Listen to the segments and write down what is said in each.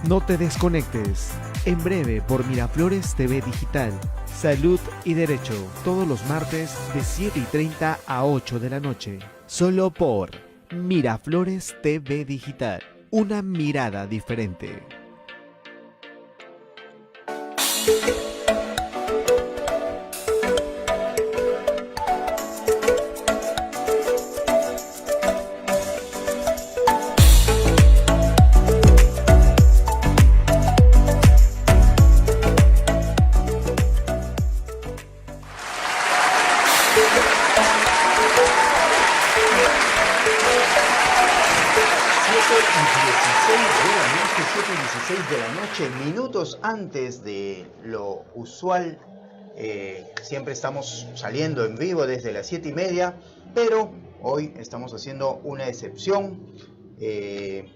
No te desconectes. En breve por Miraflores TV Digital. Salud y Derecho. Todos los martes de 7:30 a 8 de la noche. Solo por Miraflores TV Digital. Una mirada diferente. Minutos antes de lo usual, siempre estamos saliendo en vivo desde las 7:30, pero hoy estamos haciendo una excepción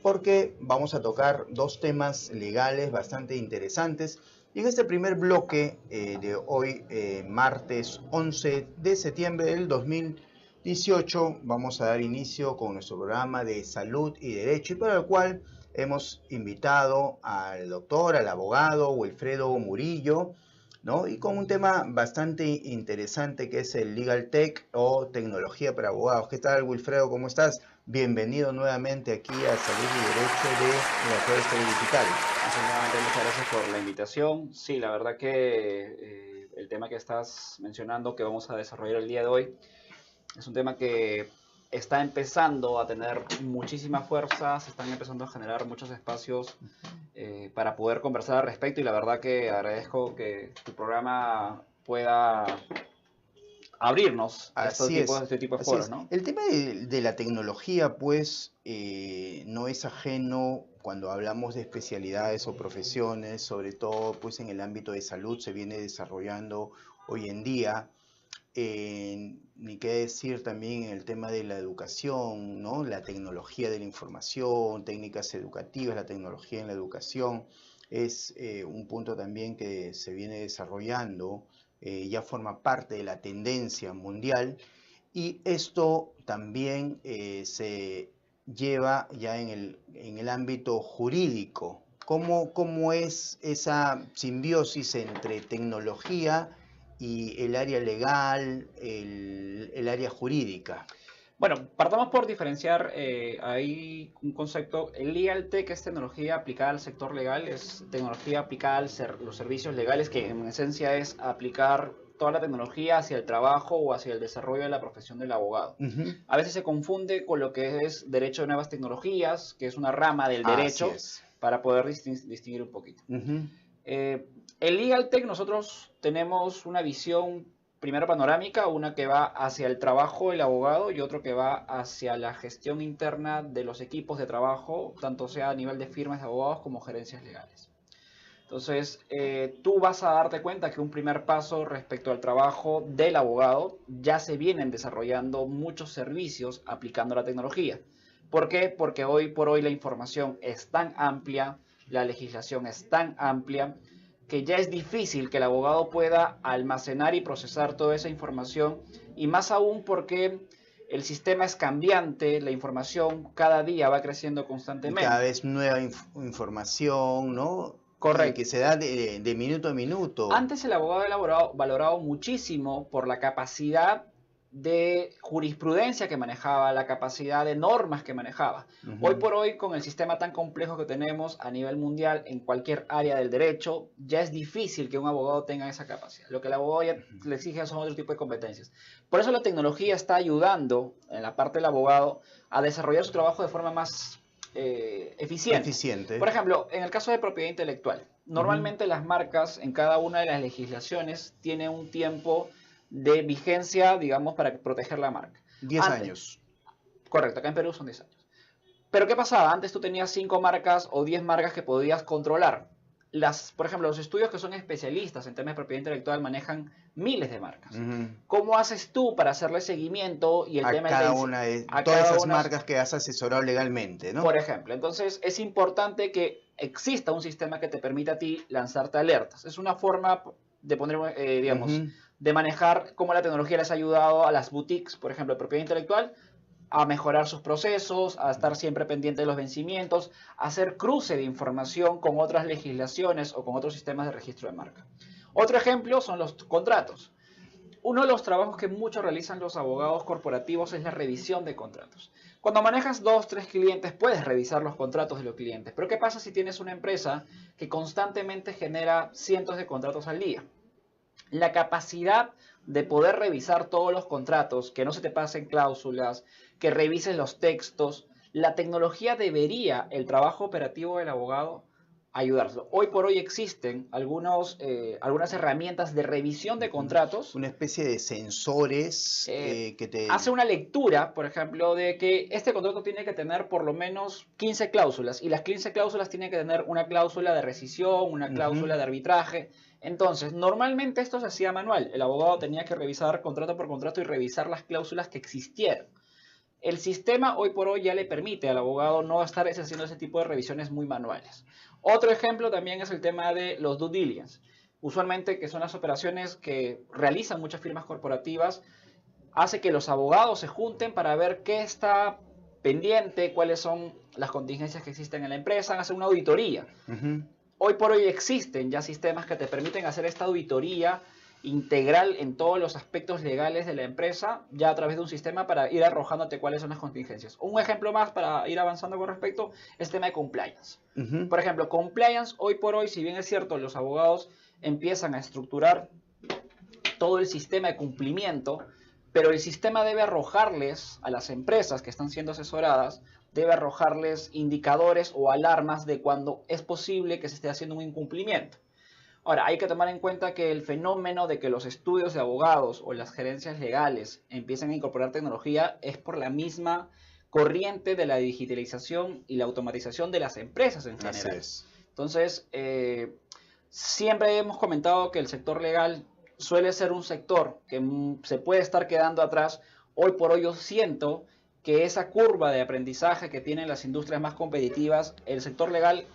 porque vamos a tocar dos temas legales bastante interesantes. Y en este primer bloque de hoy, martes 11 de septiembre del 2018, vamos a dar inicio con nuestro programa de Salud y Derecho, y para el cual hemos invitado al doctor, al abogado Wilfredo Murillo, ¿no? Y con un tema bastante interesante que es el Legal Tech o tecnología para abogados. ¿Qué tal, Wilfredo? ¿Cómo estás? Bienvenido nuevamente aquí a Salud y Derecho de Miraflores TV Digital. Nuevamente, muchas gracias por la invitación. Sí, la verdad que el tema que estás mencionando que vamos a desarrollar el día de hoy es un tema que está empezando a tener muchísima fuerza, se están empezando a generar muchos espacios para poder conversar al respecto, y la verdad que agradezco que tu programa pueda abrirnos a este tipo de foros, ¿no? El tema de la tecnología, pues, no es ajeno cuando hablamos de especialidades o profesiones, sobre todo pues en el ámbito de salud se viene desarrollando hoy en día. Ni qué decir también en el tema de la educación, ¿no? La tecnología de la información, técnicas educativas, la tecnología en la educación es un punto también que se viene desarrollando, ya forma parte de la tendencia mundial, y esto también se lleva ya en el ámbito jurídico. ¿Cómo es esa simbiosis entre tecnología y el área legal, el área jurídica? Bueno, partamos por diferenciar, hay un concepto, el Legal Tech es tecnología aplicada al sector legal, es tecnología aplicada a los servicios legales, que en esencia es aplicar toda la tecnología hacia el trabajo o hacia el desarrollo de la profesión del abogado. A veces se confunde con lo que es derecho de nuevas tecnologías, que es una rama del derecho, para poder distinguir un poquito. El Legal Tech, nosotros tenemos una visión primero panorámica, una que va hacia el trabajo del abogado y otro que va hacia la gestión interna de los equipos de trabajo, tanto sea a nivel de firmas de abogados como gerencias legales. Entonces, tú vas a darte cuenta que un primer paso respecto al trabajo del abogado, ya se vienen desarrollando muchos servicios aplicando la tecnología. ¿Por qué? Porque hoy por hoy la información es tan amplia, la legislación es tan amplia, que ya es difícil que el abogado pueda almacenar y procesar toda esa información, y más aún porque el sistema es cambiante, la información cada día va creciendo constantemente. Y cada vez nueva información, ¿no? Correcto. Que se da de minuto a minuto. Antes el abogado era valorado muchísimo por la capacidad de jurisprudencia que manejaba, la capacidad de normas que manejaba. Hoy por hoy, con el sistema tan complejo que tenemos a nivel mundial en cualquier área del derecho, ya es difícil que un abogado tenga esa capacidad. Lo que el abogado ya le exige son otro tipo de competencias. Por eso la tecnología está ayudando en la parte del abogado a desarrollar su trabajo de forma más eficiente. Por ejemplo, en el caso de propiedad intelectual, normalmente las marcas en cada una de las legislaciones tienen un tiempo de vigencia, digamos, para proteger la marca. 10 años. Correcto, acá en Perú son 10 años. Pero ¿qué pasaba? Antes tú tenías 5 marcas o 10 marcas que podías controlar. Por ejemplo, los estudios que son especialistas en temas de propiedad intelectual manejan miles de marcas. ¿Cómo haces tú para hacerle seguimiento y el tema cada una de todas esas marcas que has asesorado legalmente, ¿no? Por ejemplo, entonces es importante que exista un sistema que te permita a ti lanzarte alertas. Es una forma de poner, digamos, de manejar cómo la tecnología les ha ayudado a las boutiques, por ejemplo, de propiedad intelectual, a mejorar sus procesos, a estar siempre pendiente de los vencimientos, a hacer cruce de información con otras legislaciones o con otros sistemas de registro de marca. Otro ejemplo son los contratos. Uno de los trabajos que muchos realizan los abogados corporativos es la revisión de contratos. Cuando manejas 2, 3 clientes, puedes revisar los contratos de los clientes. Pero ¿qué pasa si tienes una empresa que constantemente genera cientos de contratos al día? La capacidad de poder revisar todos los contratos, que no se te pasen cláusulas, que revises los textos, la tecnología debería, el trabajo operativo del abogado, ayudarlo. Hoy por hoy existen algunas herramientas de revisión de contratos. Una especie de sensores que te... Hace una lectura, por ejemplo, de que este contrato tiene que tener por lo menos 15 cláusulas y las 15 cláusulas tienen que tener una cláusula de rescisión, una cláusula de arbitraje. Entonces, normalmente esto se hacía manual. El abogado tenía que revisar contrato por contrato y revisar las cláusulas que existieran. El sistema hoy por hoy ya le permite al abogado no estar haciendo ese tipo de revisiones muy manuales. Otro ejemplo también es el tema de los due diligence. Usualmente, que son las operaciones que realizan muchas firmas corporativas, hace que los abogados se junten para ver qué está pendiente, cuáles son las contingencias que existen en la empresa, hacer una auditoría. Hoy por hoy existen ya sistemas que te permiten hacer esta auditoría integral en todos los aspectos legales de la empresa, ya a través de un sistema para ir arrojándote cuáles son las contingencias. Un ejemplo más para ir avanzando con respecto es el tema de compliance. Por ejemplo, compliance hoy por hoy, si bien es cierto, los abogados empiezan a estructurar todo el sistema de cumplimiento, pero el sistema debe arrojarles a las empresas que están siendo asesoradas, debe arrojarles indicadores o alarmas de cuando es posible que se esté haciendo un incumplimiento. Ahora, hay que tomar en cuenta que el fenómeno de que los estudios de abogados o las gerencias legales empiecen a incorporar tecnología es por la misma corriente de la digitalización y la automatización de las empresas en general. Así es. Entonces, siempre hemos comentado que el sector legal suele ser un sector que se puede estar quedando atrás. Hoy por hoy yo siento que esa curva de aprendizaje que tienen las industrias más competitivas, el sector legal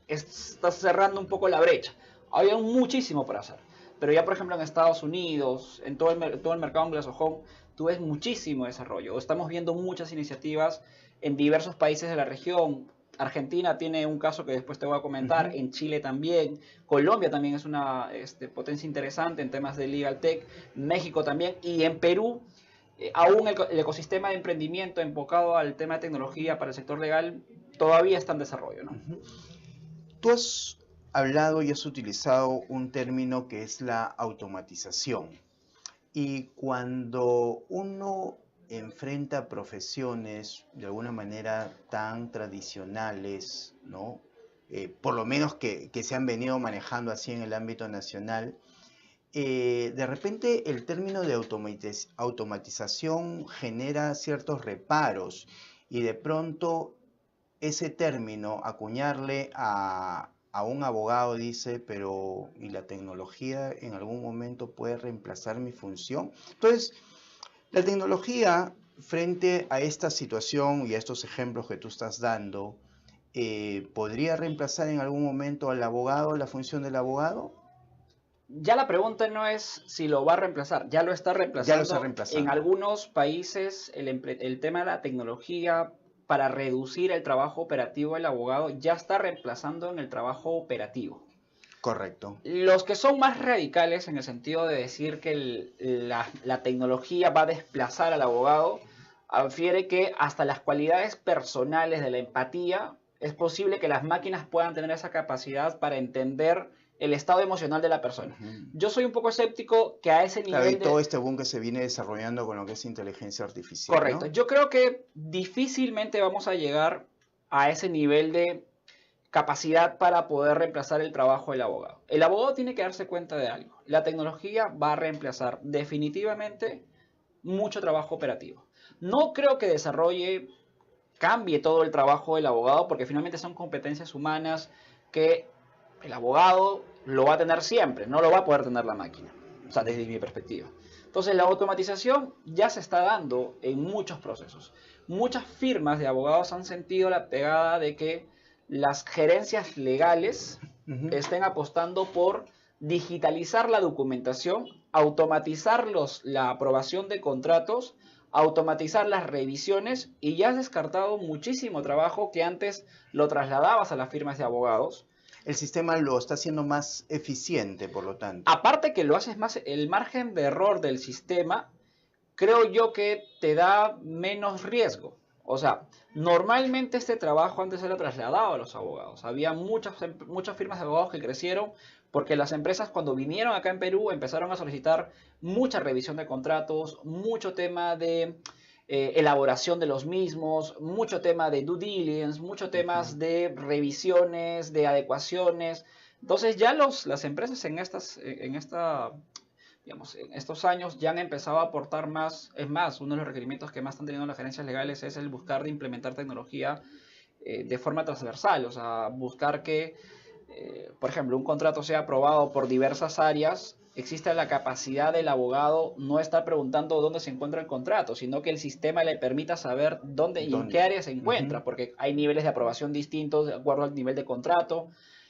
está cerrando un poco la brecha. Había muchísimo por hacer, pero ya por ejemplo en Estados Unidos, en todo el mercado anglosajón, tú ves muchísimo desarrollo. Estamos viendo muchas iniciativas en diversos países de la región. Argentina tiene un caso que después te voy a comentar, en Chile también, Colombia también es una potencia interesante en temas de legal tech, México también, y en Perú aún el ecosistema de emprendimiento enfocado al tema de tecnología para el sector legal todavía está en desarrollo, ¿no? Tú has hablado y has utilizado un término que es la automatización. Y cuando uno enfrenta profesiones de alguna manera tan tradicionales, ¿no? Por lo menos que se han venido manejando así en el ámbito nacional, de repente el término de automatización genera ciertos reparos y de pronto ese término, acuñarle a un abogado, dice, pero ¿y la tecnología en algún momento puede reemplazar mi función? Entonces, la tecnología, frente a esta situación y a estos ejemplos que tú estás dando, ¿podría reemplazar en algún momento al abogado, la función del abogado? Ya la pregunta no es si lo va a reemplazar, ya lo está reemplazando. Ya lo está reemplazando. En algunos países el tema de la tecnología para reducir el trabajo operativo del abogado ya está reemplazando en el trabajo operativo. Correcto. Los que son más radicales en el sentido de decir que la tecnología va a desplazar al abogado, afiere que hasta las cualidades personales de la empatía es posible que las máquinas puedan tener esa capacidad para entender el estado emocional de la persona. Yo soy un poco escéptico que a ese nivel... Claro, y todo este boom que se viene desarrollando con lo que es inteligencia artificial. Correcto. ¿No? Yo creo que difícilmente vamos a llegar a ese nivel de capacidad para poder reemplazar el trabajo del abogado. El abogado tiene que darse cuenta de algo. La tecnología va a reemplazar definitivamente mucho trabajo operativo. No creo que cambie todo el trabajo del abogado, porque finalmente son competencias humanas que el abogado lo va a tener siempre, no lo va a poder tener la máquina, o sea, desde mi perspectiva. Entonces, la automatización ya se está dando en muchos procesos. Muchas firmas de abogados han sentido la pegada de que las gerencias legales estén apostando por digitalizar la documentación, automatizar la aprobación de contratos automatizar las revisiones y ya has descartado muchísimo trabajo que antes lo trasladabas a las firmas de abogados. El sistema lo está haciendo más eficiente, por lo tanto. Aparte que lo haces más, el margen de error del sistema, creo yo que te da menos riesgo. O sea, normalmente este trabajo antes era trasladado a los abogados. Había muchas firmas de abogados que crecieron porque las empresas cuando vinieron acá en Perú empezaron a solicitar mucha revisión de contratos, mucho tema de elaboración de los mismos, mucho tema de due diligence, muchos temas de revisiones, de adecuaciones. Entonces ya las empresas en estos años ya han empezado a aportar más. Es más, uno de los requerimientos que más están teniendo las gerencias legales es el buscar de implementar tecnología de forma transversal, o sea, buscar que, por ejemplo, un contrato sea aprobado por diversas áreas, existe la capacidad del abogado no estar preguntando dónde se encuentra el contrato, sino que el sistema le permita saber dónde y en qué área se encuentra, porque hay niveles de aprobación distintos de acuerdo al nivel de contrato.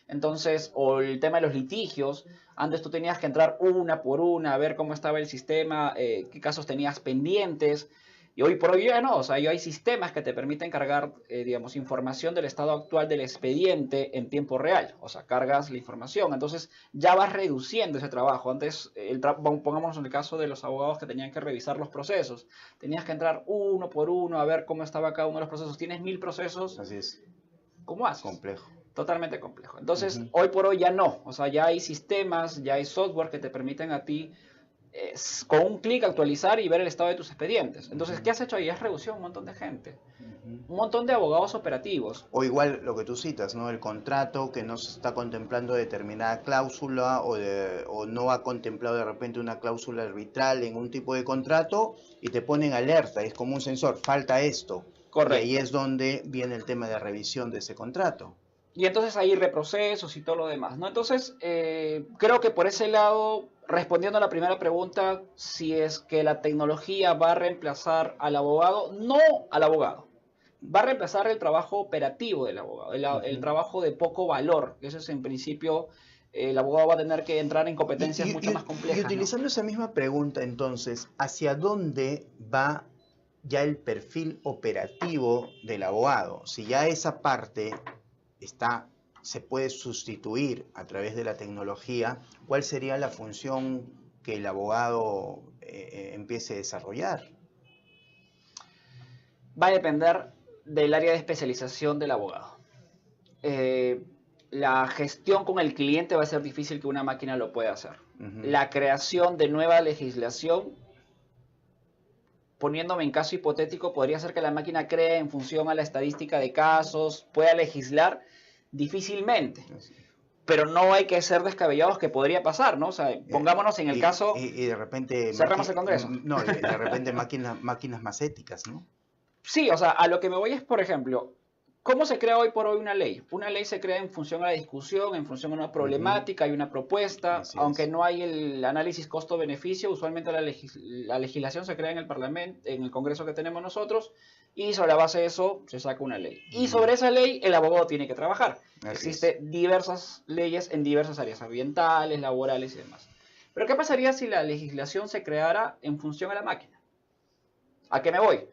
Entonces, o el tema de los litigios, antes tú tenías que entrar una por una a ver cómo estaba el sistema, qué casos tenías pendientes, y hoy por hoy ya no, o sea, hay sistemas que te permiten cargar, información del estado actual del expediente en tiempo real, o sea, cargas la información, entonces ya vas reduciendo ese trabajo. Antes, pongámonos en el caso de los abogados que tenían que revisar los procesos, tenías que entrar uno por uno a ver cómo estaba cada uno de los procesos, tienes 1000 procesos, así es. ¿Cómo haces? Complejo. Totalmente complejo. Entonces, hoy por hoy ya no. O sea, ya hay sistemas, ya hay software que te permiten a ti con un clic actualizar y ver el estado de tus expedientes. Entonces, ¿qué has hecho ahí? Has reducido un montón de gente. Un montón de abogados operativos. O igual lo que tú citas, ¿no? El contrato que no se está contemplando determinada cláusula o no ha contemplado de repente una cláusula arbitral en un tipo de contrato y te ponen alerta. Es como un sensor, falta esto. Correcto. Y ahí es donde viene el tema de revisión de ese contrato. Y entonces hay reprocesos y todo lo demás, ¿no? Entonces, creo que por ese lado, respondiendo a la primera pregunta, si es que la tecnología va a reemplazar al abogado, no al abogado. Va a reemplazar el trabajo operativo del abogado, el trabajo de poco valor. Eso es en principio, el abogado va a tener que entrar en competencias mucho más complejas. Y utilizando esa misma pregunta, entonces, ¿hacia dónde va ya el perfil operativo del abogado? Si ya esa parte se puede sustituir a través de la tecnología, ¿cuál sería la función que el abogado empiece a desarrollar? Va a depender del área de especialización del abogado. La gestión con el cliente va a ser difícil que una máquina lo pueda hacer. La creación de nueva legislación, poniéndome en caso hipotético, podría ser que la máquina cree en función a la estadística de casos, pueda legislar difícilmente. Pero no hay que ser descabellados que podría pasar, ¿no? O sea, pongámonos en el caso... Y de repente... Cerramos el Congreso. No, de repente máquinas más éticas, ¿no? Sí, o sea, a lo que me voy es, por ejemplo, ¿cómo se crea hoy por hoy una ley? Una ley se crea en función a la discusión, en función a una problemática y una propuesta, aunque no hay el análisis costo-beneficio, usualmente la legislación se crea en el Parlamento, en el Congreso que tenemos nosotros, y sobre la base de eso se saca una ley. Y sobre esa ley el abogado tiene que trabajar. Existen diversas leyes en diversas áreas, ambientales, laborales y demás. Pero ¿qué pasaría si la legislación se creara en función a la máquina? ¿A qué me voy?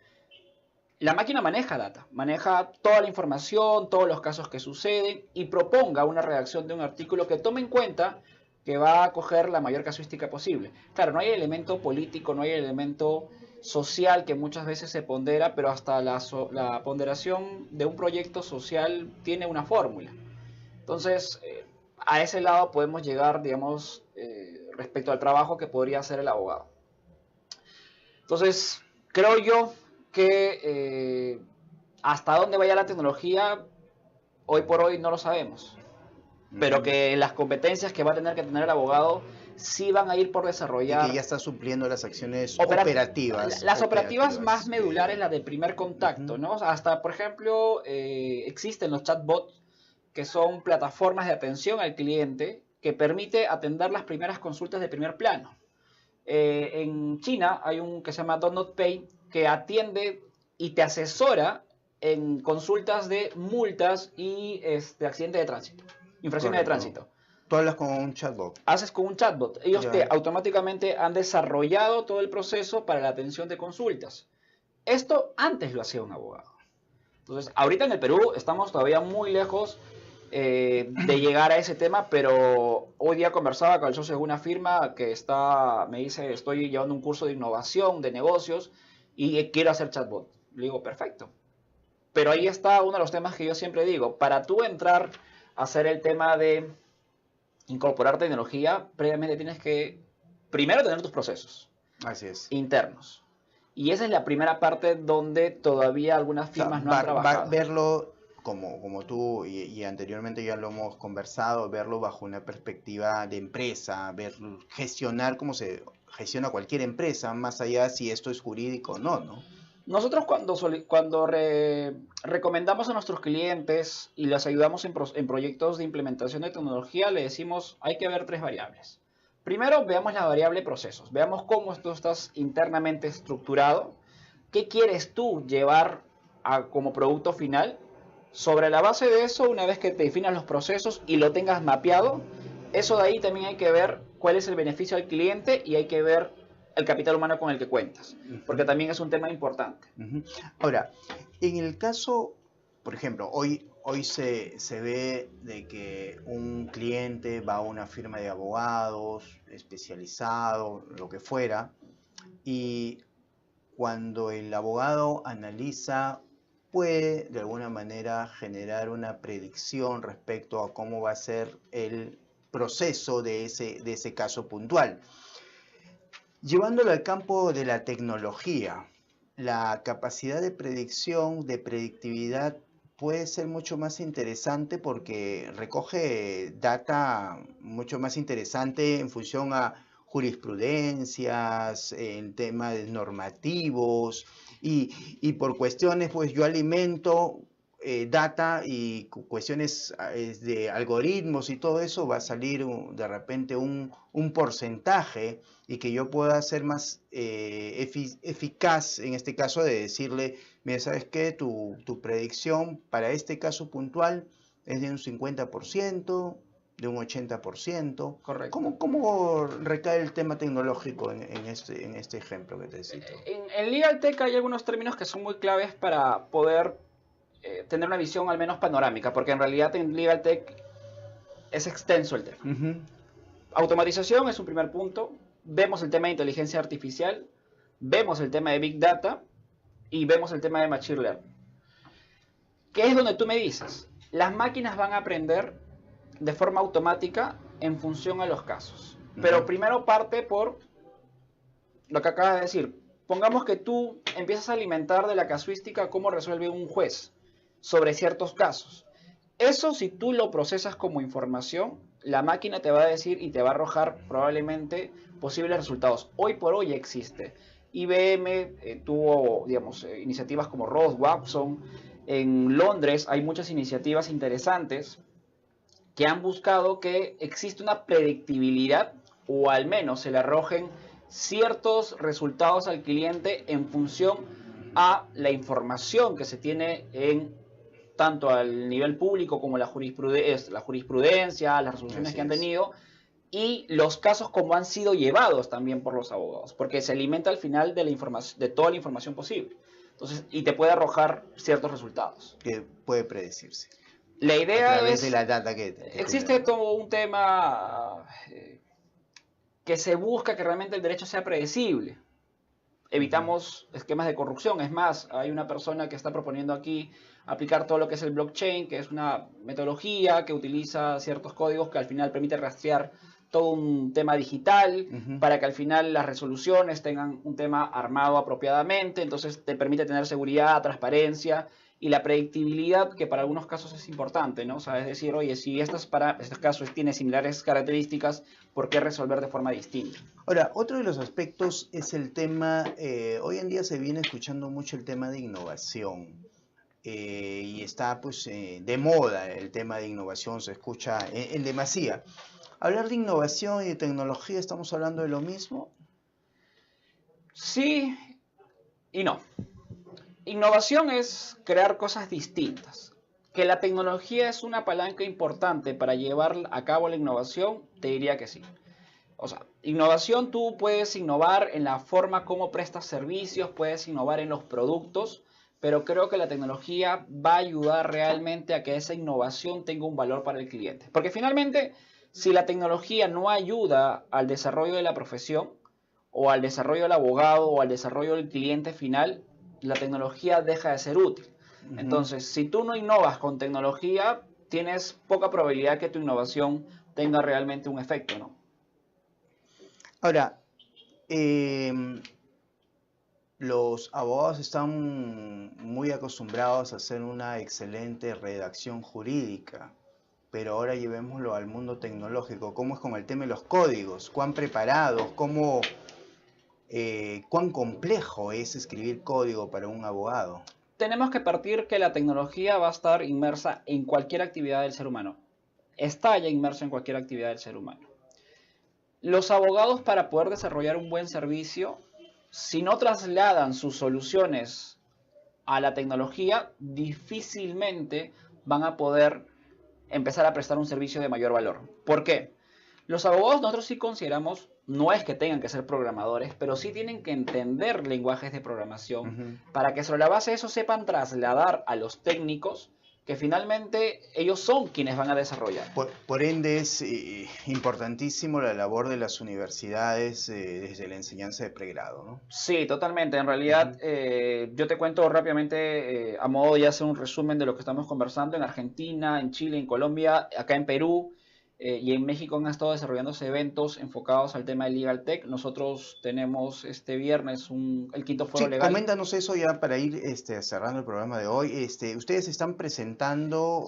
La máquina maneja data, maneja toda la información, todos los casos que suceden y proponga una redacción de un artículo que tome en cuenta que va a coger la mayor casuística posible. Claro, no hay elemento político, no hay elemento social que muchas veces se pondera, pero hasta la ponderación de un proyecto social tiene una fórmula. Entonces, a ese lado podemos llegar, digamos, respecto al trabajo que podría hacer el abogado. Entonces, creo yo que hasta dónde vaya la tecnología, hoy por hoy no lo sabemos. Pero que las competencias que va a tener que tener el abogado sí van a ir por desarrollar. Y que ya está supliendo las acciones operativas. Las operativas más medulares, la del primer contacto, ¿no? Hasta, por ejemplo, existen los chatbots, que son plataformas de atención al cliente que permite atender las primeras consultas de primer plano. En China hay un que se llama Do Not Pay, que atiende y te asesora en consultas de multas y accidentes de tránsito, infracciones de tránsito. Tú hablas con un chatbot. Haces con un chatbot. Ellos automáticamente han desarrollado todo el proceso para la atención de consultas. Esto antes lo hacía un abogado. Entonces, ahorita en el Perú estamos todavía muy lejos de llegar a ese tema, pero hoy día conversaba con el socio de una firma que me dice, estoy llevando un curso de innovación, de negocios, y quiero hacer chatbot. Le digo, perfecto. Pero ahí está uno de los temas que yo siempre digo, para tú entrar a hacer el tema de incorporar tecnología, previamente tienes que primero tener tus procesos Así es. internos. Y esa es la primera parte donde todavía algunas O sea, firmas no han trabajado. verlo como tú y anteriormente ya lo hemos conversado, verlo bajo una perspectiva de empresa, gestionar cómo se gestiona cualquier empresa, más allá si esto es jurídico o no, ¿no? Nosotros cuando recomendamos a nuestros clientes y les ayudamos en proyectos de implementación de tecnología, le decimos hay que ver 3 variables. Primero, veamos la variable procesos. Veamos cómo tú estás internamente estructurado. ¿Qué quieres tú llevar como producto final? Sobre la base de eso, una vez que te definas los procesos y lo tengas mapeado, eso de ahí también hay que ver cuál es el beneficio al cliente y hay que ver el capital humano con el que cuentas, porque también es un tema importante. Ahora, en el caso, por ejemplo, hoy se ve de que un cliente va a una firma de abogados especializado, lo que fuera, y cuando el abogado analiza, puede de alguna manera generar una predicción respecto a cómo va a ser el proceso de ese caso puntual. Llevándolo al campo de la tecnología, la capacidad de predicción, de predictividad, puede ser mucho más interesante porque recoge data mucho más interesante en función a jurisprudencias, en temas normativos y por cuestiones, pues yo alimento data y cuestiones de algoritmos y todo eso, va a salir de repente un porcentaje y que yo pueda ser más eficaz en este caso de decirle, mira, ¿sabes qué? Tu predicción para este caso puntual es de un 50%, de un 80%. Correcto. ¿Cómo recae el tema tecnológico en este ejemplo que te cito? En Legal Tech hay algunos términos que son muy claves para poder tener una visión al menos panorámica, porque en realidad en Legal Tech es extenso el tema. Automatización es un primer punto, vemos el tema de inteligencia artificial, vemos el tema de Big Data y vemos el tema de Machine Learning. ¿Qué es donde tú me dices? Las máquinas van a aprender de forma automática en función a los casos. Pero primero parte por lo que acabas de decir. Pongamos que tú empiezas a alimentar de la casuística cómo resuelve un juez sobre ciertos casos. Eso, si tú lo procesas como información, la máquina te va a decir y te va a arrojar probablemente posibles resultados. Hoy por hoy existe. IBM tuvo, digamos, iniciativas como Ross, Watson. En Londres hay muchas iniciativas interesantes que han buscado que existe una predictibilidad o al menos se le arrojen ciertos resultados al cliente en función a la información que se tiene en tanto al nivel público como la jurisprudencia, las resoluciones que han tenido y los casos como han sido llevados también por los abogados, porque se alimenta al final de la información, de toda la información posible. Entonces, y te puede arrojar ciertos resultados. Que puede predecirse. La idea a través es, de la data que existe todo un tema que se busca que realmente el derecho sea predecible. Evitamos esquemas de corrupción. Es más, hay una persona que está proponiendo aquí aplicar todo lo que es el blockchain, que es una metodología que utiliza ciertos códigos que al final permite rastrear todo un tema digital para que al final las resoluciones tengan un tema armado apropiadamente. Entonces te permite tener seguridad, transparencia y la predictibilidad, que para algunos casos es importante, ¿no? O sea, es decir, oye, si estos casos tienen similares características, ¿por qué resolver de forma distinta? Ahora, otro de los aspectos es el tema, hoy en día se viene escuchando mucho el tema de innovación. Y está pues de moda el tema de innovación, se escucha en demasía. Hablar de innovación y de tecnología, ¿estamos hablando de lo mismo? Sí y no. Innovación es crear cosas distintas. Que la tecnología es una palanca importante para llevar a cabo la innovación, te diría que sí. O sea, innovación, tú puedes innovar en la forma como prestas servicios, puedes innovar en los productos, pero creo que la tecnología va a ayudar realmente a que esa innovación tenga un valor para el cliente. Porque finalmente, si la tecnología no ayuda al desarrollo de la profesión, o al desarrollo del abogado, o al desarrollo del cliente final, la tecnología deja de ser útil. Entonces, si tú no innovas con tecnología, tienes poca probabilidad que tu innovación tenga realmente un efecto, ¿no? Ahora, los abogados están muy acostumbrados a hacer una excelente redacción jurídica, pero ahora llevémoslo al mundo tecnológico. ¿Cómo es con el tema de los códigos? ¿Cuán preparados? ¿Cuán complejo es escribir código para un abogado? Tenemos que partir que la tecnología va a estar inmersa en cualquier actividad del ser humano. Está ya inmersa en cualquier actividad del ser humano. Los abogados, para poder desarrollar un buen servicio, si no trasladan sus soluciones a la tecnología, difícilmente van a poder empezar a prestar un servicio de mayor valor. ¿Por qué? Los abogados nosotros sí consideramos, no es que tengan que ser programadores, pero sí tienen que entender lenguajes de programación para que sobre la base de eso sepan trasladar a los técnicos que finalmente ellos son quienes van a desarrollar. Por ende es importantísimo la labor de las universidades desde la enseñanza de pregrado, ¿no? Sí, totalmente. En realidad, yo te cuento rápidamente, a modo de hacer un resumen de lo que estamos conversando. En Argentina, en Chile, en Colombia, acá en Perú y en México han estado desarrollándose eventos enfocados al tema de Legal Tech. Nosotros tenemos este viernes el quinto foro legal. Coméntanos eso ya para ir cerrando el programa de hoy. Ustedes están presentando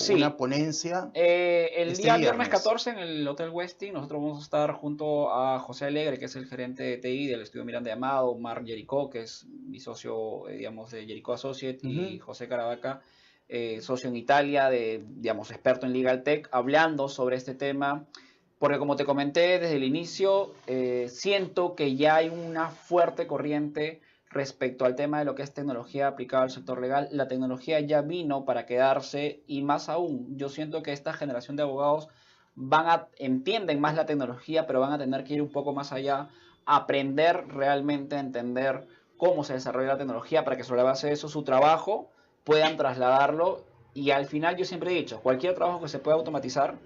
una ponencia el día viernes 14 en el Hotel Westin. Nosotros vamos a estar junto a José Alegre, que es el gerente de TI del estudio Miranda y Amado, Marc Jericó, que es mi socio, digamos, de Jericó Associate, y José Caravaca, socio en Italia, digamos, experto en Legal Tech, hablando sobre este tema, porque como te comenté desde el inicio, siento que ya hay una fuerte corriente respecto al tema de lo que es tecnología aplicada al sector legal. La tecnología ya vino para quedarse, y más aún, yo siento que esta generación de abogados entienden más la tecnología, pero van a tener que ir un poco más allá, aprender realmente a entender cómo se desarrolla la tecnología para que sobre la base de eso su trabajo puedan trasladarlo. Y al final yo siempre he dicho, cualquier trabajo que se pueda automatizar,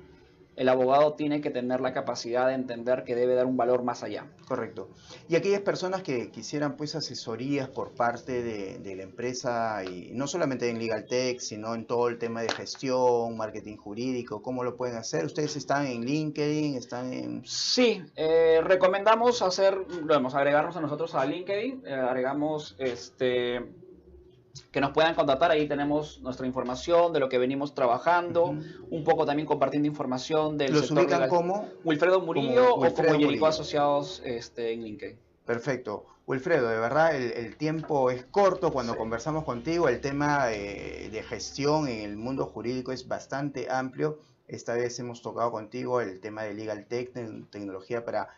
el abogado tiene que tener la capacidad de entender que debe dar un valor más allá. Correcto. Y aquellas personas que quisieran pues asesorías por parte de la empresa, y no solamente en Legal Tech, sino en todo el tema de gestión, marketing jurídico, ¿cómo lo pueden hacer? ¿Ustedes están en LinkedIn? ¿Están en...? Sí, recomendamos agregarnos a nosotros a LinkedIn, agregamos que nos puedan contactar. Ahí tenemos nuestra información de lo que venimos trabajando, un poco también compartiendo información del sector legal. ¿Los ubican como? Wilfredo Murillo o como Jericó Asociados en LinkedIn. Perfecto. Wilfredo, de verdad el tiempo es corto cuando conversamos contigo. El tema de gestión en el mundo jurídico es bastante amplio. Esta vez hemos tocado contigo el tema de Legal Tech, tecnología para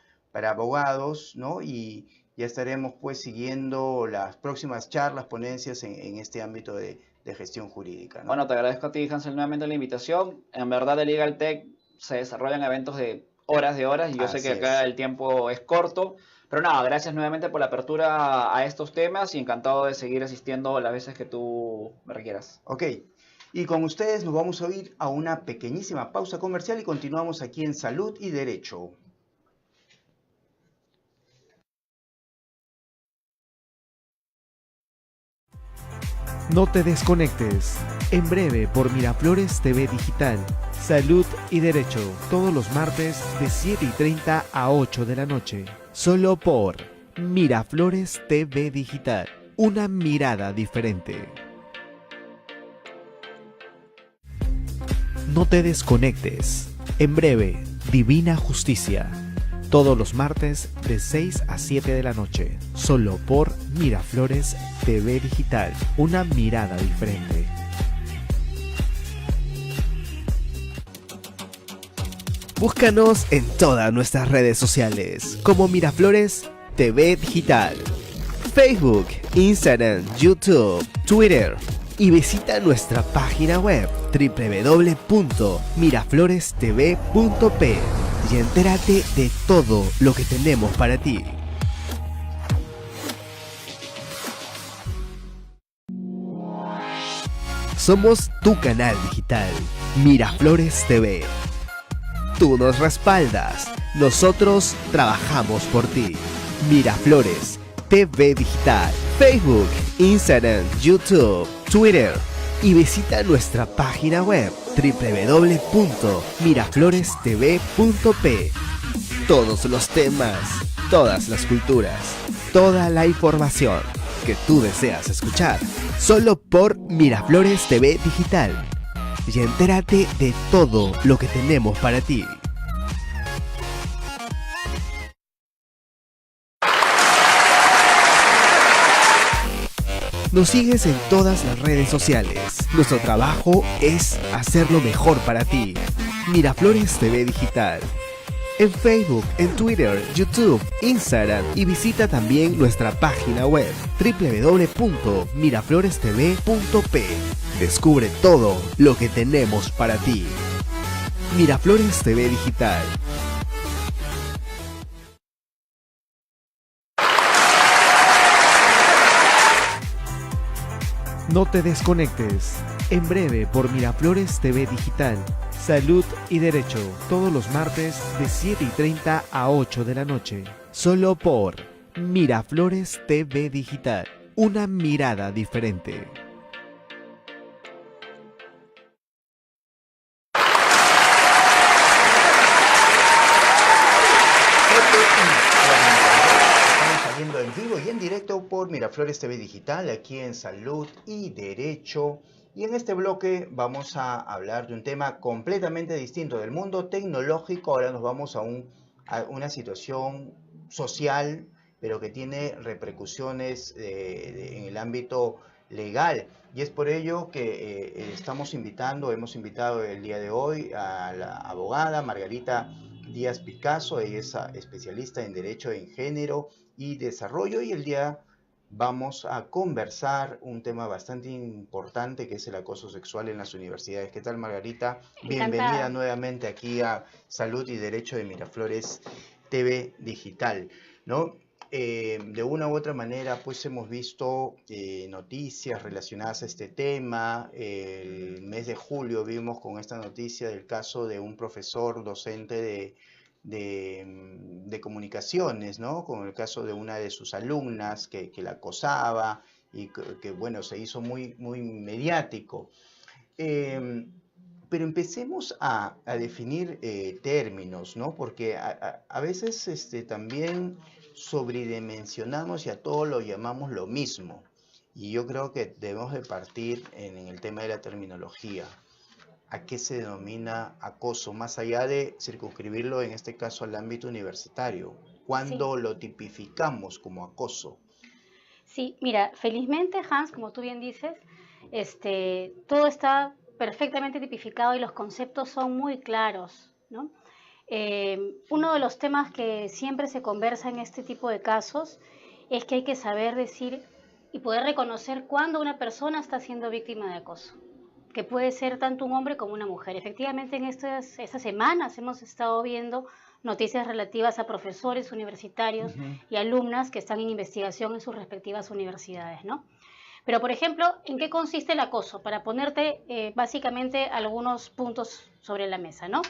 abogados, ¿no? Y ya estaremos pues siguiendo las próximas charlas, ponencias en este ámbito de gestión jurídica, ¿no? Bueno, te agradezco a ti, Hansel, nuevamente la invitación. En verdad, de Legal Tech se desarrollan eventos de horas, y yo sé que acá el tiempo es corto. Pero nada, gracias nuevamente por la apertura a estos temas y encantado de seguir asistiendo las veces que tú me requieras. Ok, y con ustedes nos vamos a ir a una pequeñísima pausa comercial y continuamos aquí en Salud y Derecho. No te desconectes. En breve por Miraflores TV Digital. Salud y Derecho. Todos los martes de 7:30 a 8 de la noche. Solo por Miraflores TV Digital. Una mirada diferente. No te desconectes. En breve, Divina Justicia. Todos los martes de 6 a 7 de la noche. Solo por Miraflores TV Digital. Una mirada diferente. Búscanos en todas nuestras redes sociales como Miraflores TV Digital. Facebook, Instagram, YouTube, Twitter. Y visita nuestra página web www.miraflorestv.p. y entérate de todo lo que tenemos para ti. Somos tu canal digital, Miraflores TV. Tú nos respaldas, nosotros trabajamos por ti. Miraflores TV Digital, Facebook, Instagram, YouTube, Twitter y visita nuestra página web www.miraflorestv.p. Todos los temas, todas las culturas, toda la información que tú deseas escuchar, solo por Miraflores TV Digital. Y entérate de todo lo que tenemos para ti. Nos sigues en todas las redes sociales. Nuestro trabajo es hacerlo mejor para ti. Miraflores TV Digital. En Facebook, en Twitter, YouTube, Instagram y visita también nuestra página web www.miraflorestv.p. Descubre todo lo que tenemos para ti. Miraflores TV Digital. No te desconectes. En breve por Miraflores TV Digital. Salud y Derecho. Todos los martes de 7:30 a 8 de la noche. Solo por Miraflores TV Digital. Una mirada diferente. Estamos saliendo en vivo y en directo por Miraflores TV Digital, aquí en Salud y Derecho. Y en este bloque vamos a hablar de un tema completamente distinto del mundo tecnológico. Ahora nos vamos a una situación social, pero que tiene repercusiones en el ámbito legal. Y es por ello que hemos invitado el día de hoy a la abogada Margarita Díaz Picasso. Ella es especialista en Derecho en Género y Desarrollo, y el día vamos a conversar un tema bastante importante, que es el acoso sexual en las universidades. ¿Qué tal, Margarita? Encantada. Bienvenida nuevamente aquí a Salud y Derecho de Miraflores TV Digital, ¿no? De una u otra manera, pues hemos visto noticias relacionadas a este tema. El mes de julio vimos con esta noticia del caso de un profesor docente de comunicaciones, ¿no? Con el caso de una de sus alumnas que la acosaba y que, bueno, se hizo muy, muy mediático. Pero empecemos a definir términos, ¿no? Porque a veces también sobredimensionamos y a todo lo llamamos lo mismo. Y yo creo que debemos de partir en el tema de la terminología. ¿A qué se denomina acoso? Más allá de circunscribirlo, en este caso, al ámbito universitario. ¿Cuándo lo tipificamos como acoso? Sí, mira, felizmente, Hans, como tú bien dices, todo está perfectamente tipificado y los conceptos son muy claros, ¿no? Uno de los temas que siempre se conversa en este tipo de casos es que hay que saber decir y poder reconocer cuándo una persona está siendo víctima de acoso, que puede ser tanto un hombre como una mujer. Efectivamente, en estas semanas hemos estado viendo noticias relativas a profesores universitarios y alumnas que están en investigación en sus respectivas universidades, ¿no? Pero, por ejemplo, ¿en qué consiste el acoso? Para ponerte básicamente algunos puntos sobre la mesa, ¿no?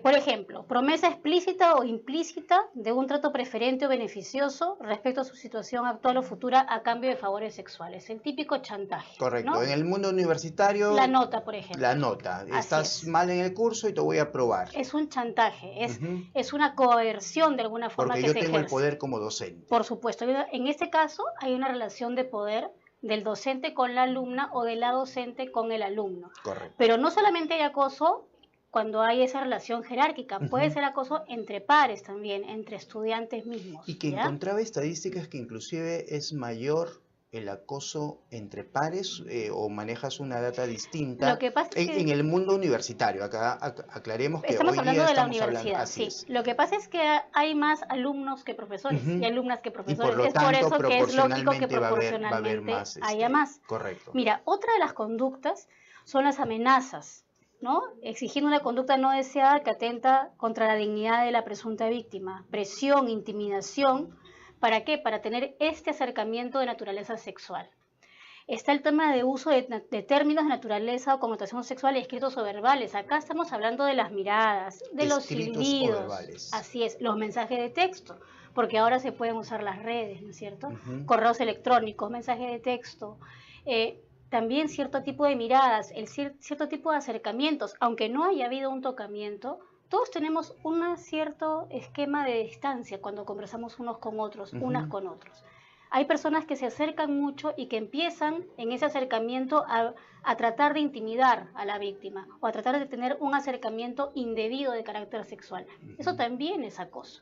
Por ejemplo, promesa explícita o implícita de un trato preferente o beneficioso respecto a su situación actual o futura a cambio de favores sexuales. El típico chantaje. Correcto. ¿no? En el mundo universitario... La nota, por ejemplo. La nota. Estás mal en el curso y te voy a aprobar. Es un chantaje, es una coerción de alguna forma. Porque que yo se tengo el ejerce. poder como docente. Por supuesto. En este caso hay una relación de poder del docente con la alumna o de la docente con el alumno. Correcto. Pero no solamente hay acoso cuando hay esa relación jerárquica, puede ser acoso entre pares también, entre estudiantes mismos. Y que ¿ya? encontraba estadísticas que inclusive es mayor el acoso entre pares, o manejas una data distinta. Lo que pasa es que en el mundo universitario. Acá aclaremos que estamos hoy hablando día de la estamos universidad, hablando, así sí. es. Lo que pasa es que hay más alumnos que profesores y alumnas que Y profesores. por lo Es por tanto, eso que es lógico que proporcionalmente va a haber proporcionalmente más. haya más. Correcto. Mira, otra de las conductas son las amenazas. ¿no? Exigiendo una conducta no deseada que atenta contra la dignidad de la presunta víctima. Presión, intimidación. ¿Para qué? Para tener este acercamiento de naturaleza sexual. Está el tema de uso de términos de naturaleza o connotación sexual escritos o verbales. Acá estamos hablando de las miradas, de los silbidos. Así es, los mensajes de texto, porque ahora se pueden usar las redes, ¿no es cierto? Correos electrónicos, mensajes de texto. También cierto tipo de miradas, cierto tipo de acercamientos, aunque no haya habido un tocamiento, todos tenemos un cierto esquema de distancia cuando conversamos unos con otros, unas con otros. Hay personas que se acercan mucho y que empiezan en ese acercamiento a tratar de intimidar a la víctima o a tratar de tener un acercamiento indebido de carácter sexual. Eso también es acoso.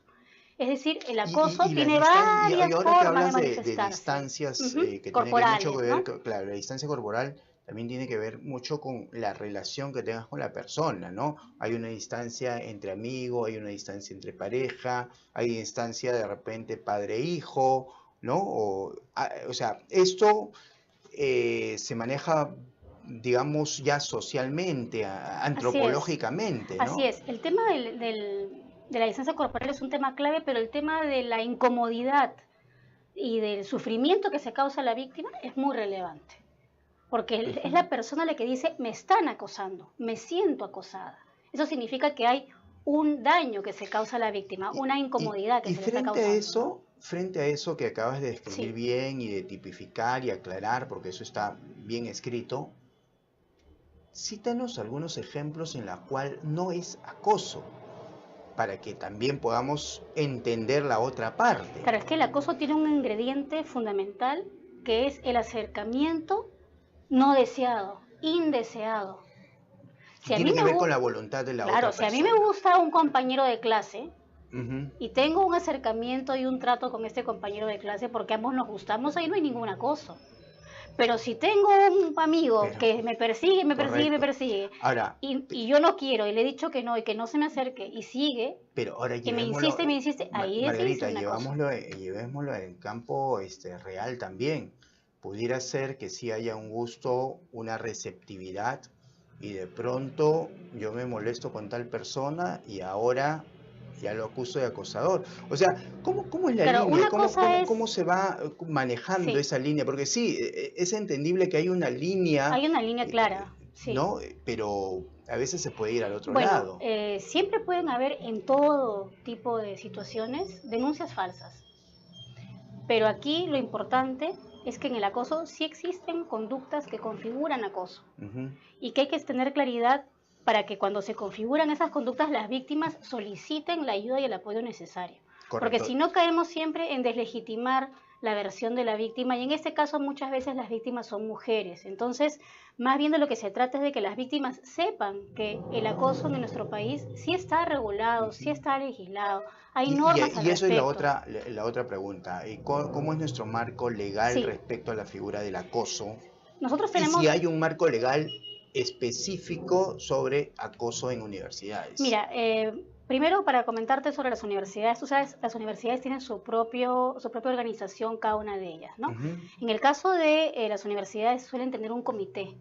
Es decir, el acoso tiene varias formas de manifestarse. De distancias que corporales, tiene mucho que ver, ¿no? claro, la distancia corporal también tiene que ver mucho con la relación que tengas con la persona, ¿no? Hay una distancia entre amigos, hay una distancia entre pareja, hay distancia de repente padre-hijo, ¿no? O sea, esto se maneja, digamos, ya socialmente, antropológicamente, ¿no? Así es. El tema de la distancia corporal es un tema clave, pero el tema de la incomodidad y del sufrimiento que se causa a la víctima es muy relevante. Porque es la persona la que dice, me están acosando, me siento acosada. Eso significa que hay un daño que se causa a la víctima, una incomodidad que se le está causando. Frente a eso que acabas de describir bien y de tipificar y aclarar, porque eso está bien escrito, cítanos algunos ejemplos en los cuales no es acoso, para que también podamos entender la otra parte. Claro, es que el acoso tiene un ingrediente fundamental que es el acercamiento no deseado, indeseado. Tiene que ver con la voluntad de la otra persona. Claro, si a mí me gusta un compañero de clase y tengo un acercamiento y un trato con este compañero de clase porque ambos nos gustamos, ahí no hay ningún acoso. Pero si tengo un amigo que me persigue, ahora, y yo no quiero, y le he dicho que no, y que no se me acerque, y sigue, pero ahora y me insiste, ahí Margarita, existe una cosa. llevémoslo en campo real también. Pudiera ser que sí haya un gusto, una receptividad, y de pronto yo me molesto con tal persona y ahora ya lo acuso de acosador. O sea, ¿cómo es la línea? ¿Cómo se va manejando esa línea? Porque sí, es entendible que hay una línea. Hay una línea clara, sí. ¿No? Pero a veces se puede ir al otro lado. Siempre pueden haber en todo tipo de situaciones denuncias falsas. Pero aquí lo importante es que en el acoso sí existen conductas que configuran acoso. Y que hay que tener claridad para que cuando se configuran esas conductas las víctimas soliciten la ayuda y el apoyo necesario. Correcto. Porque si no caemos siempre en deslegitimar la versión de la víctima, y en este caso muchas veces las víctimas son mujeres. Entonces, más bien de lo que se trata es de que las víctimas sepan que el acoso en nuestro país sí está regulado, sí está legislado, hay normas al y eso respecto. Es la otra pregunta. ¿Y cómo es nuestro marco legal respecto a la figura del acoso? Nosotros tenemos... Y si hay un marco legal específico sobre acoso en universidades. Mira, primero para comentarte sobre las universidades, tú sabes, las universidades tienen su propia organización, cada una de ellas, ¿no? En el caso de las universidades suelen tener un comité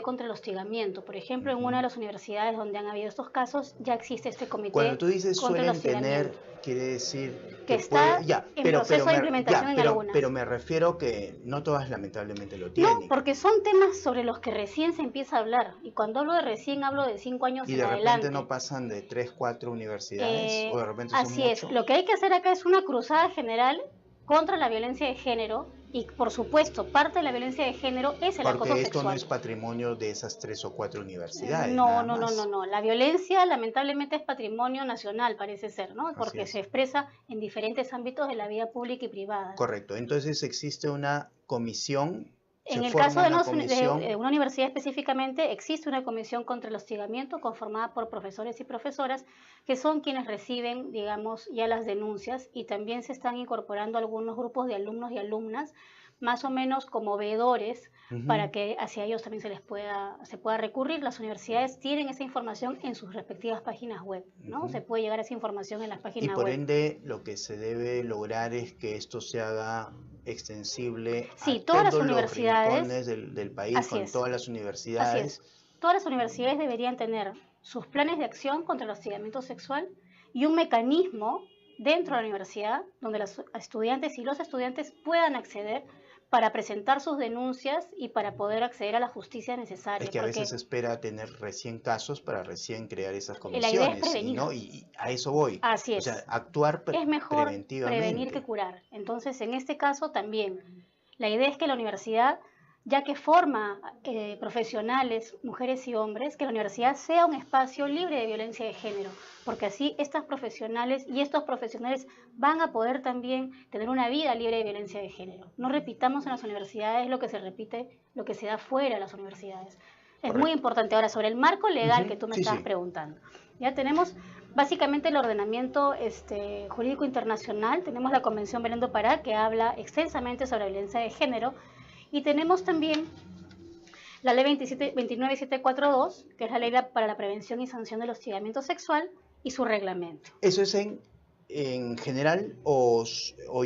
contra el hostigamiento. Por ejemplo, en una de las universidades donde han habido estos casos, ya existe este comité. Cuando tú dices contra el suelen hostigamiento. tener, quiere decir que está en proceso de implementación en algunas. Pero me refiero que no todas lamentablemente lo tienen. No, porque son temas sobre los que recién se empieza a hablar. Y cuando hablo de recién, hablo de 5 años en adelante. Y de repente no pasan de 3, 4 universidades, o de repente son así es. Lo que hay que hacer acá es una cruzada general contra la violencia de género. Y por supuesto, parte de la violencia de género es el acoso sexual. Porque esto no es patrimonio de esas 3 o 4 universidades. No. La violencia lamentablemente es patrimonio nacional, parece ser, ¿no? Porque se expresa en diferentes ámbitos de la vida pública y privada. Correcto. Entonces existe una comisión. En el caso de una universidad específicamente, existe una comisión contra el hostigamiento conformada por profesores y profesoras que son quienes reciben, digamos, ya las denuncias, y también se están incorporando algunos grupos de alumnos y alumnas, más o menos como veedores, para que hacia ellos también se pueda recurrir. Las universidades tienen esa información en sus respectivas páginas web, ¿no? Se puede llegar a esa información en las páginas web. Y por ende, lo que se debe lograr es que esto se haga extensible a todas las todos universidades, los rincones del país, con todas las universidades, todas las universidades deberían tener sus planes de acción contra el hostigamiento sexual y un mecanismo dentro de la universidad donde los estudiantes puedan acceder para presentar sus denuncias y para poder acceder a la justicia necesaria. Es que a veces se espera tener recién casos para recién crear esas la idea es comisiones. prevenir. Y a eso voy. Así O es. sea, actuar Es mejor preventivamente. prevenir que curar. Entonces, en este caso también, la idea es que la universidad, ya que forma profesionales, mujeres y hombres, que la universidad sea un espacio libre de violencia de género, porque así estas profesionales y estos profesionales van a poder también tener una vida libre de violencia de género. No repitamos en las universidades lo que se repite, lo que se da fuera de las universidades. Es Correcto. muy importante. Ahora, sobre el marco legal que tú me Sí, estabas sí. preguntando. Ya tenemos básicamente el ordenamiento jurídico internacional, tenemos la Convención Belén do Pará, que habla extensamente sobre la violencia de género, y tenemos también la ley 29742, que es la ley para la prevención y sanción del hostigamiento sexual, y su reglamento. ¿Eso es en general o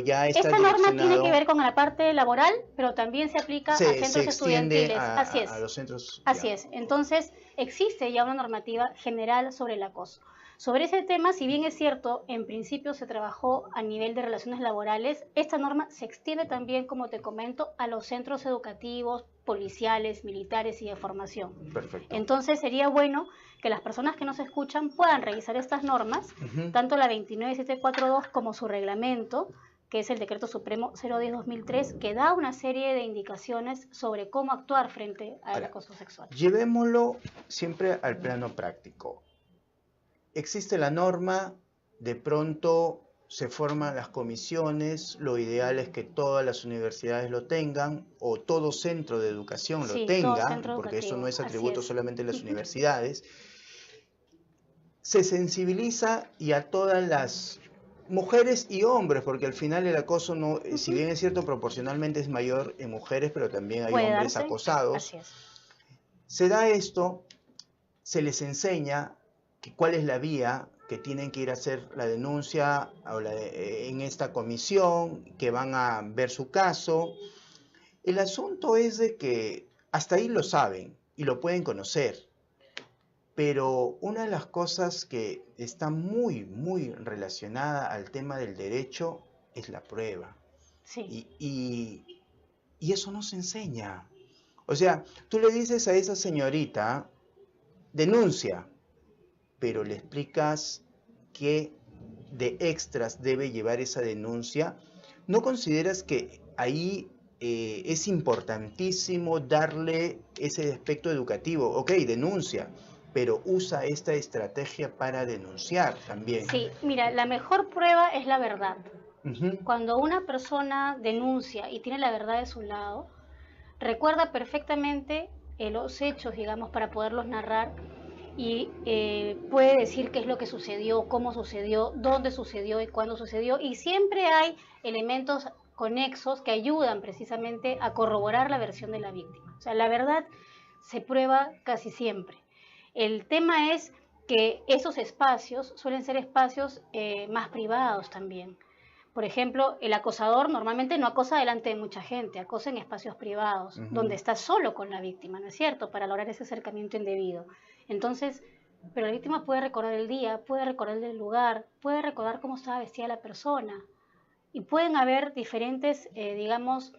ya está Esta norma tiene direccionado? que ver con la parte laboral, pero también se aplica a Se centros extiende estudiantiles. Así es. a los centros. Así ya. es. Entonces, existe ya una normativa general sobre el acoso. Sobre ese tema, si bien es cierto, en principio se trabajó a nivel de relaciones laborales, esta norma se extiende también, como te comento, a los centros educativos, policiales, militares y de formación. Perfecto. Entonces, sería bueno que las personas que nos escuchan puedan revisar estas normas, Ujú. tanto la 29742 como su reglamento, que es el Decreto Supremo 010-2003, que da una serie de indicaciones sobre cómo actuar frente al Ahora, acoso sexual. Llevémoslo siempre al plano práctico. Existe la norma, de pronto se forman las comisiones, lo ideal es que todas las universidades lo tengan o todo centro de educación lo Sí, todo tenga, centro porque eso educativo, no es así atributo es. solamente de las universidades. Se sensibiliza y a todas las mujeres y hombres, porque al final el acoso, no, si bien es cierto, proporcionalmente es mayor en mujeres, pero también hay Puede hombres darse. acosados. Así es. Se da esto, se les enseña cuál es la vía, que tienen que ir a hacer la denuncia en esta comisión, que van a ver su caso. El asunto es de que hasta ahí lo saben y lo pueden conocer, pero una de las cosas que está muy, muy relacionada al tema del derecho es la prueba. Sí. Y eso no se enseña. O sea, tú le dices a esa señorita, denuncia, pero le explicas qué de extras debe llevar esa denuncia. ¿No consideras que ahí es importantísimo darle ese aspecto educativo? Ok, denuncia, pero usa esta estrategia para denunciar también. Sí, mira, la mejor prueba es la verdad. Ujú. Cuando una persona denuncia y tiene la verdad de su lado, recuerda perfectamente los hechos, digamos, para poderlos narrar y puede decir qué es lo que sucedió, cómo sucedió, dónde sucedió y cuándo sucedió. Y siempre hay elementos conexos que ayudan precisamente a corroborar la versión de la víctima. O sea, la verdad se prueba casi siempre. El tema es que esos espacios suelen ser espacios más privados también. Por ejemplo, el acosador normalmente no acosa delante de mucha gente, acosa en espacios privados, donde está solo con la víctima, ¿no es cierto?, para lograr ese acercamiento indebido. Entonces, pero la víctima puede recordar el día, puede recordar el lugar, puede recordar cómo estaba vestida la persona. Y pueden haber diferentes, digamos,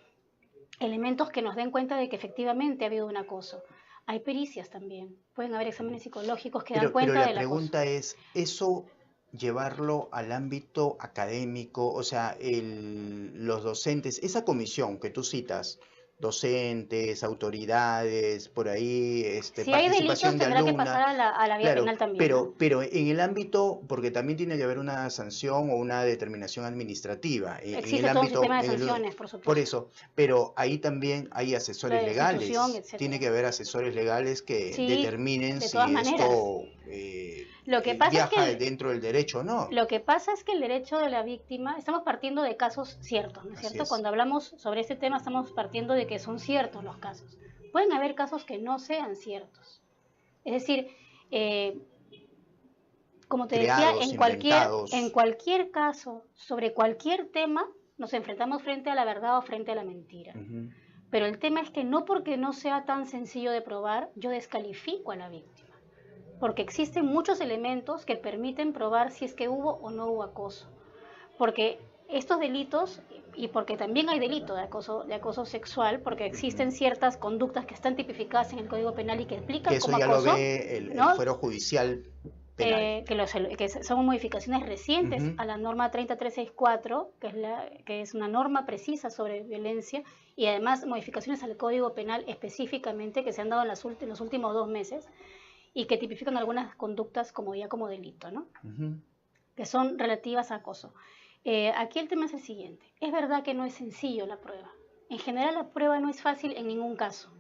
elementos que nos den cuenta de que efectivamente ha habido un acoso. Hay pericias también, pueden haber exámenes psicológicos que dan cuenta pero del la acoso. pregunta es, ¿eso llevarlo al ámbito académico? O sea, los docentes, esa comisión que tú citas, docentes, autoridades, por ahí, Si hay delitos, participación de tendrá que alumnas. pasar a la vía Claro, penal también, ¿no? pero en el ámbito, porque también tiene que haber una sanción o una determinación administrativa. En Existe el todo un ámbito, sistema de en el- sanciones, por supuesto. Por eso, pero ahí también hay asesores La legales. destitución, etcétera. Tiene que haber asesores legales que Sí, determinen de si todas maneras. esto Lo que pasa es viaja que dentro del derecho o no. Lo que pasa es que el derecho de la víctima, estamos partiendo de casos ciertos, ¿no es Así cierto? es. Cuando hablamos sobre este tema estamos partiendo de que son ciertos los casos. Pueden haber casos que no sean ciertos. Es decir, como te decía, Creados, inventados. en cualquier caso, sobre cualquier tema, nos enfrentamos frente a la verdad o frente a la mentira. Ujú. Pero el tema es que no porque no sea tan sencillo de probar, yo descalifico a la víctima. Porque existen muchos elementos que permiten probar si es que hubo o no hubo acoso. Porque estos delitos, y porque también hay delito de acoso sexual, porque existen ciertas conductas que están tipificadas en el Código Penal y que explican Que eso como ya acoso, lo ve el ¿no? fuero judicial penal. Que son modificaciones recientes a la norma 30364, que es una norma precisa sobre violencia, y además modificaciones al Código Penal específicamente que se han dado en los últimos 2 meses y que tipifican algunas conductas como delito, ¿no? Que son relativas a acoso. Aquí el tema es el siguiente. Es verdad que no es sencillo la prueba. En general la prueba no es fácil en ningún caso,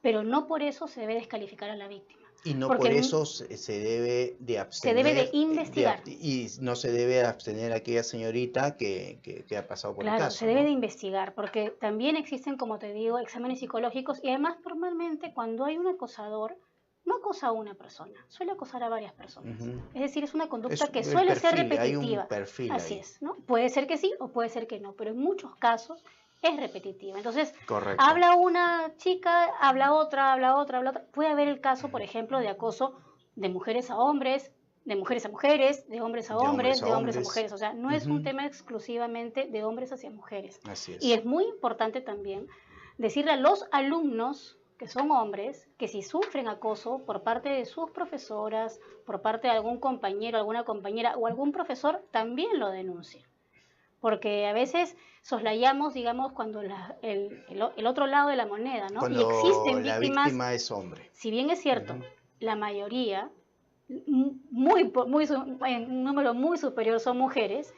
pero no por eso se debe descalificar a la víctima. Y no Porque por eso se debe de abstener. Se debe de investigar. Y no se debe abstener a aquella señorita que ha pasado por el caso. Claro, se debe de investigar, porque también existen, como te digo, exámenes psicológicos y además normalmente cuando hay un acosador, no acosa a una persona, suele acosar a varias personas. Es decir, es una conducta que suele ser repetitiva. Hay un perfil Así ahí. es, ¿no? Puede ser que sí o puede ser que no, pero en muchos casos es repetitiva. Entonces, Correcto. habla una chica, habla otra. Puede haber el caso, por ejemplo, de acoso de mujeres a hombres, de mujeres a mujeres, de hombres a hombres, de hombres a mujeres. O sea, no es un tema exclusivamente de hombres hacia mujeres. Así es. Y es muy importante también decirle a los alumnos que son hombres, que si sufren acoso por parte de sus profesoras, por parte de algún compañero, alguna compañera o algún profesor, también lo denuncien. Porque a veces soslayamos, digamos, cuando el otro lado de la moneda, ¿no? Cuando y existen la víctimas, víctima es hombre. Si bien es cierto, la mayoría, en un número muy superior son mujeres,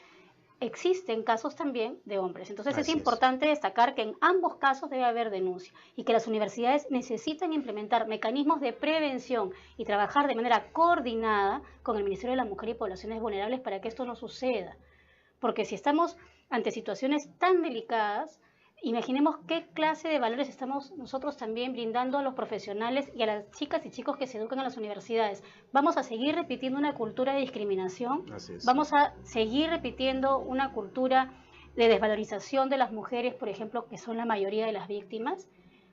existen casos también de hombres. Entonces es importante destacar que en ambos casos debe haber denuncia y que las universidades necesitan implementar mecanismos de prevención y trabajar de manera coordinada con el Ministerio de la Mujer y Poblaciones Vulnerables para que esto no suceda. Porque si estamos ante situaciones tan delicadas, imaginemos qué clase de valores estamos nosotros también brindando a los profesionales y a las chicas y chicos que se educan en las universidades. Vamos a seguir repitiendo una cultura de discriminación, vamos a seguir repitiendo una cultura de desvalorización de las mujeres, por ejemplo, que son la mayoría de las víctimas,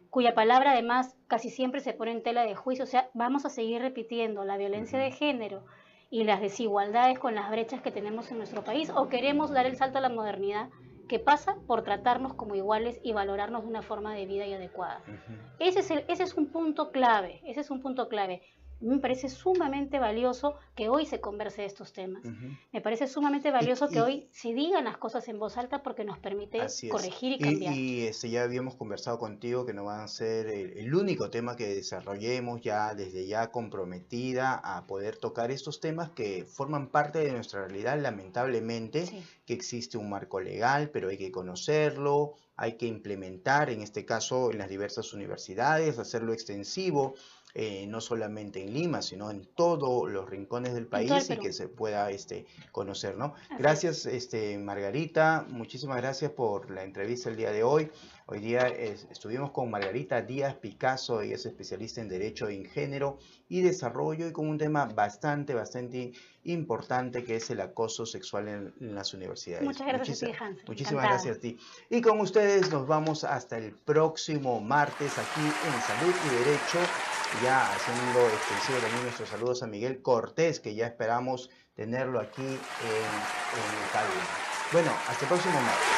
cuya palabra además casi siempre se pone en tela de juicio. O sea, vamos a seguir repitiendo la violencia de género y las desigualdades con las brechas que tenemos en nuestro país, o queremos dar el salto a la modernidad que pasa por tratarnos como iguales y valorarnos de una forma de vida y adecuada. Ese es un punto clave, A mí me parece sumamente valioso que hoy se converse de estos temas. Me parece sumamente valioso que hoy se digan las cosas en voz alta porque nos permite corregir y cambiar. Y ya habíamos conversado contigo que no van a ser el único tema que desarrollemos, ya desde ya comprometida a poder tocar estos temas que forman parte de nuestra realidad, lamentablemente, que existe un marco legal, pero hay que conocerlo, hay que implementar, en este caso en las diversas universidades, hacerlo extensivo, no solamente en Lima, sino en todos los rincones del país y que se pueda conocer, ¿no? Gracias, Margarita, muchísimas gracias por la entrevista el día de hoy. Hoy día estuvimos con Margarita Díaz Picasso, ella es especialista en Derecho en Género y Desarrollo y con un tema bastante importante que es el acoso sexual en las universidades. Muchas gracias a ti, Hans. Muchísimas gracias a ti. Y con ustedes nos vamos hasta el próximo martes aquí en Salud y Derecho, ya haciendo extensivo también nuestros saludos a Miguel Cortés, que ya esperamos tenerlo aquí en cabina. Bueno, hasta el próximo martes.